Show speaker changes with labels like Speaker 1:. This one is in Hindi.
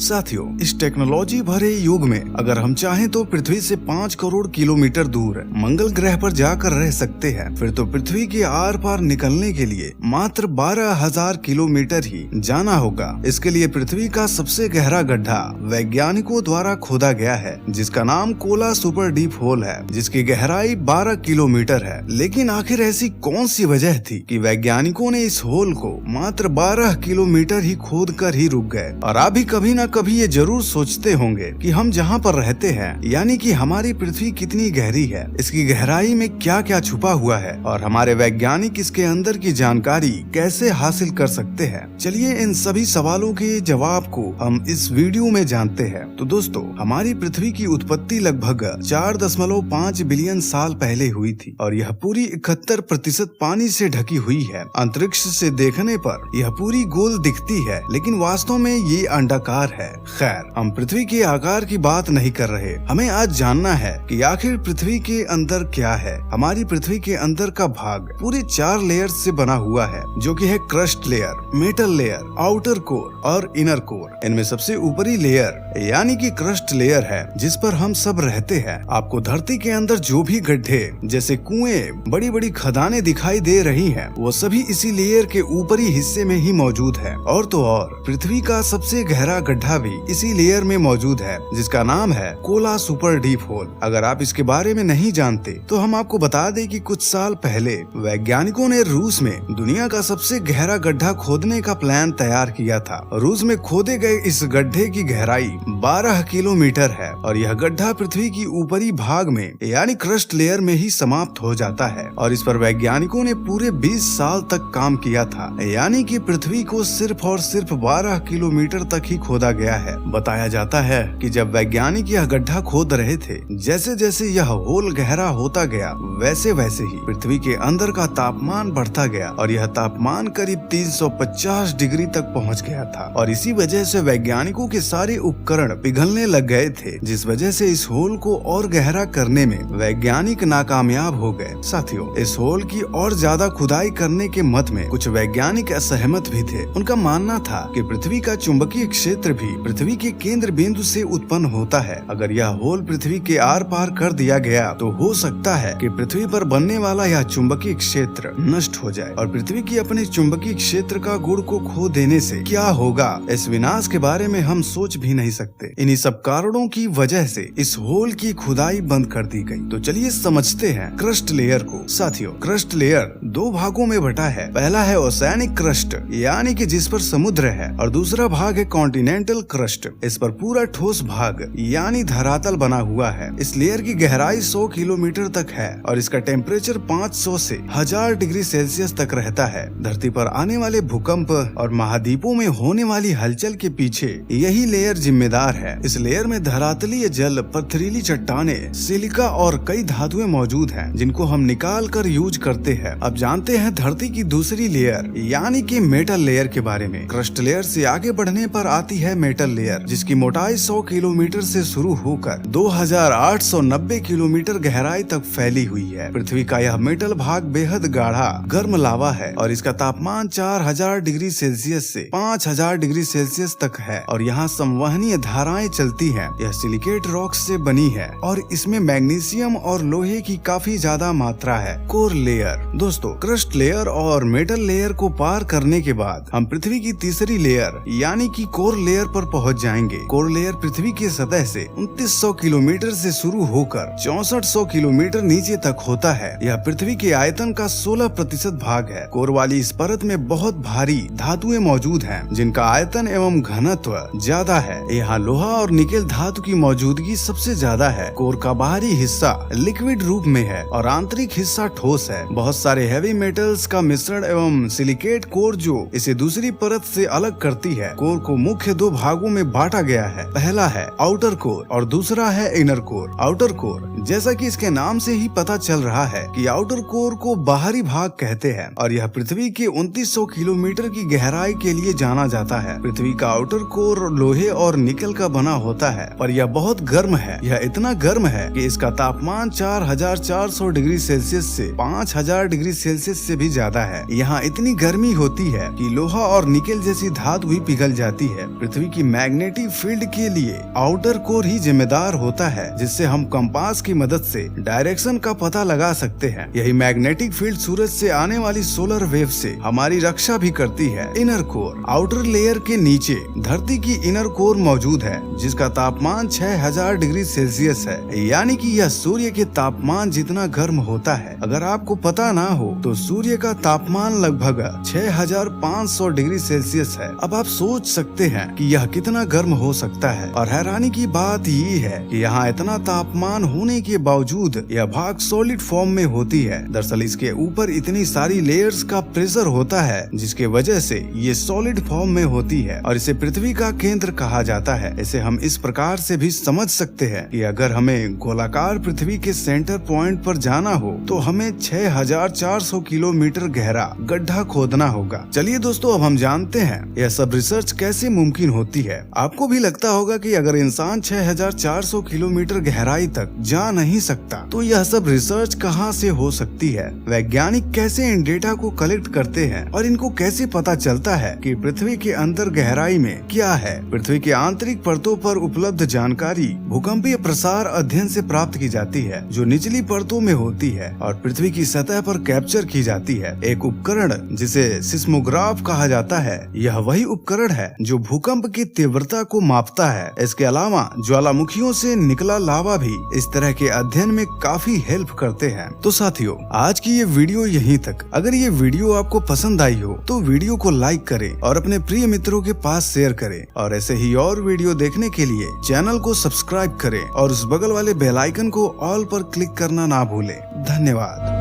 Speaker 1: साथियों, इस टेक्नोलॉजी भरे युग में अगर हम चाहें तो पृथ्वी से 5 करोड़ किलोमीटर दूर मंगल ग्रह पर जाकर रह सकते हैं। फिर तो पृथ्वी के आर पार निकलने के लिए मात्र 12,000 किलोमीटर ही जाना होगा। इसके लिए पृथ्वी का सबसे गहरा गड्ढा वैज्ञानिकों द्वारा खोदा गया है, जिसका नाम कोला सुपर डीप होल है, जिसकी गहराई 12 किलोमीटर है। लेकिन आखिर ऐसी कौन सी वजह थी कि वैज्ञानिकों ने इस होल को मात्र 12 किलोमीटर ही खोद कर ही रुक गए। और आप भी कभी न कभी ये जरूर सोचते होंगे कि हम जहाँ पर रहते हैं, यानी कि हमारी पृथ्वी कितनी गहरी है, इसकी गहराई में क्या क्या छुपा हुआ है और हमारे वैज्ञानिक इसके अंदर की जानकारी कैसे हासिल कर सकते हैं। चलिए इन सभी सवालों के जवाब को हम इस वीडियो में जानते हैं। तो दोस्तों, हमारी पृथ्वी की उत्पत्ति लगभग 4.5 बिलियन साल पहले हुई थी और यह पूरी 71% पानी से ढकी हुई है। अंतरिक्ष से देखने पर यह पूरी गोल दिखती है, लेकिन वास्तव में ये अंडाकार है। खैर, हम पृथ्वी के आकार की बात नहीं कर रहे। हमें आज जानना है कि आखिर पृथ्वी के अंदर क्या है। हमारी पृथ्वी के अंदर का भाग पूरे 4 लेयर्स से बना हुआ है, जो कि है crust layer, metal layer, outer core और इनर कोर। इनमें सबसे ऊपरी लेयर यानी कि क्रस्ट लेयर है, जिस पर हम सब रहते हैं। आपको धरती के अंदर जो भी गड्ढे जैसे कुएं, बड़ी बड़ी खदानें दिखाई दे रही हैं, वो सभी इसी लेयर के ऊपरी हिस्से में ही मौजूद है। और तो और पृथ्वी का सबसे गहरा गड्ढा भी इसी लेयर में मौजूद है, जिसका नाम है कोला सुपर डीप होल। अगर आप इसके बारे में नहीं जानते तो हम आपको बता दें कि कुछ साल पहले वैज्ञानिकों ने रूस में दुनिया का सबसे गहरा गड्ढा खोदने का प्लान तैयार किया था। रूस में खोदे गए इस गड्ढे की गहराई 12 किलोमीटर है और यह गड्ढा पृथ्वी की ऊपरी भाग में यानी क्रस्ट लेयर में ही समाप्त हो जाता है। और इस पर वैज्ञानिकों ने पूरे 20 साल तक काम किया था, यानी कि पृथ्वी को सिर्फ और सिर्फ 12 किलोमीटर तक ही खोदा गया है। बताया जाता है कि जब वैज्ञानिक यह गड्ढा खोद रहे थे, जैसे जैसे यह होल गहरा होता गया, वैसे वैसे ही पृथ्वी के अंदर का तापमान बढ़ता गया और यह तापमान करीब 350 डिग्री तक पहुंच गया था। और इसी वजह से वैज्ञानिकों के सारे उपकरण पिघलने लग गए थे, जिस वजह से इस होल को और गहरा करने में वैज्ञानिक नाकामयाब हो गए। साथियों, इस होल की और ज्यादा खुदाई करने के मत में कुछ वैज्ञानिक असहमत भी थे। उनका मानना था कि पृथ्वी का चुंबकीय क्षेत्र भी पृथ्वी के केंद्र बिंदु से उत्पन्न होता है। अगर यह होल पृथ्वी के आर पार कर दिया गया तो हो सकता है कि पृथ्वी पर बनने वाला यह चुंबकीय क्षेत्र नष्ट हो जाए। और पृथ्वी की अपने चुंबकीय क्षेत्र का गुण को खो देने से क्या होगा, इस विनाश के बारे में हम सोच भी नहीं सकते। इन्हीं सब कारणों की वजह से इस होल की खुदाई बंद कर दी गई। तो चलिए समझते हैं क्रस्ट लेयर को। साथियों, क्रस्ट लेयर 2 भागों में बटा है। पहला है ओशियानिक क्रस्ट, यानी कि जिस पर समुद्र है, और दूसरा भाग है कॉन्टिनेंटल क्रस्ट। इस पर पूरा ठोस भाग यानी धरातल बना हुआ है। इस लेयर की गहराई 100 किलोमीटर तक है और इसका टेम्परेचर 500 से 1000 डिग्री सेल्सियस तक रहता है। धरती पर आने वाले भूकंप और महाद्वीपों में होने वाली हलचल के पीछे यही लेयर जिम्मेदार है। इस लेयर में धरातलीय जल, पथरीली चट्टानें, सिलिका और कई धातुएं मौजूद हैं, जिनको हम निकाल कर यूज करते हैं। अब जानते हैं धरती की दूसरी लेयर यानी कि मेटल लेयर के बारे में। क्रस्ट लेयर से आगे बढ़ने पर आती है मेटल लेयर, जिसकी मोटाई 100 किलोमीटर से शुरू होकर 2890 किलोमीटर गहराई तक फैली हुई है। पृथ्वी का यह मेटल भाग बेहद गाढ़ा गर्म लावा है और इसका तापमान 4000 डिग्री सेल्सियस से 5000 डिग्री सेल्सियस तक है और यहाँ संवहनीय धाराएं चलती हैं। यह सिलिकेट रॉक से बनी है और इसमें मैग्नीशियम और लोहे की काफी ज्यादा मात्रा है। Core layer. दोस्तों, क्रस्ट लेयर और मेटल लेयर को पार करने के बाद हम पृथ्वी की तीसरी लेयर यानी कि कोर लेयर पर पहुंच जाएंगे। कोर लेयर पृथ्वी की सतह से 2900 किलोमीटर से शुरू होकर 6400 किलोमीटर नीचे तक होता है। यह पृथ्वी के आयतन का 16% भाग है। कोर वाली इस परत में बहुत भारी धातुएं मौजूद हैं, जिनका आयतन एवं घनत्व ज्यादा है। यहाँ लोहा और निकेल धातु की मौजूदगी सबसे ज्यादा है। कोर का बाहरी हिस्सा लिक्विड रूप में है और आंतरिक हिस्सा ठोस है। बहुत सारे हैवी मेटल्स का मिश्रण एवं सिलिकेट कोर जो इसे दूसरी परत से अलग करती है। कोर को मुख्य 2 भागों में बांटा गया है। पहला है आउटर कोर और दूसरा है इनर कोर। आउटर कोर, जैसा कि इसके नाम से ही पता चल रहा है कि आउटर कोर को बाहरी भाग कहते हैं और यह पृथ्वी के 2900 किलोमीटर की गहराई के लिए जाना जाता है। पृथ्वी का आउटर कोर लोहे और निकल का बना होता है, पर यह बहुत गर्म है। यह इतना गर्म है कि इसका तापमान 4400 डिग्री सेल्सियस से 5000 डिग्री सेल्सियस से भी ज्यादा है। यहाँ इतनी गर्मी होती है कि लोहा और निकेल जैसी धातु भी पिघल जाती है। पृथ्वी की मैग्नेटिक फील्ड के लिए आउटर कोर ही जिम्मेदार होता है, जिससे हम कंपास की मदद से डायरेक्शन का पता लगा सकते हैं। यही मैग्नेटिक फील्ड सूरज से आने वाली सोलर वेव से हमारी रक्षा भी करती है। इनर कोर, आउटर लेयर के नीचे धरती की इनर कोर मौजूद है, जिसका तापमान 6000 डिग्री सेल्सियस है, यानी कि यह सूर्य के तापमान जितना गर्म होता है। अगर आपको पता ना हो तो सूर्य का तापमान लगभग 6500 डिग्री सेल्सियस है। अब आप सोच सकते हैं कि यह कितना गर्म हो सकता है। और हैरानी की बात ये है कि यहाँ इतना तापमान होने के बावजूद यह भाग सॉलिड फॉर्म में होती है। दरअसल इसके ऊपर इतनी सारी लेयर्स का प्रेशर होता है, जिसके वजह से ये सॉलिड फॉर्म में होती है और इसे पृथ्वी का केंद्र कहा जाता है। इसे हम इस प्रकार से भी समझ सकते हैं कि अगर हमें गोलाकार पृथ्वी के सेंटर पॉइंट पर जाना हो तो हमें 6400 किलोमीटर गहरा गड्ढा खोदना होगा। चलिए दोस्तों, अब हम जानते हैं यह सब रिसर्च कैसे मुमकिन होती है। आपको भी लगता होगा कि अगर इंसान 6400 किलोमीटर गहराई तक जा नहीं सकता तो यह सब रिसर्च कहां से हो सकती है। वैज्ञानिक कैसे इन डेटा को कलेक्ट करते हैं और इनको कैसे पता चलता है कि पृथ्वी के अंदर गहराई में क्या है। पृथ्वी के आंतरिक परतों पर उपलब्ध जानकारी भूकंपीय प्रसार अध्ययन से प्राप्त की जाती है, जो निचली परतों में होती है और पृथ्वी की सतह पर कैप्चर की जाती है। एक उपकरण जिसे सिस्मोग्राफ कहा जाता है, यह वही उपकरण है जो भूकंप की तीव्रता को मापता है। इसके अलावा ज्वालामुखियों से निकला लावा भी इस तरह के अध्ययन में काफी हेल्प करते हैं। तो साथियों, आज की ये वीडियो यहीं तक। अगर ये वीडियो आपको पसंद आई हो तो वीडियो को लाइक करें और अपने प्रिय मित्रों के पास शेयर करें, और ऐसे ही और वीडियो देखने के लिए चैनल को सब्सक्राइब करें और उस बगल वाले बेल आइकन को ऑल पर क्लिक करना ना भूलें। धन्यवाद।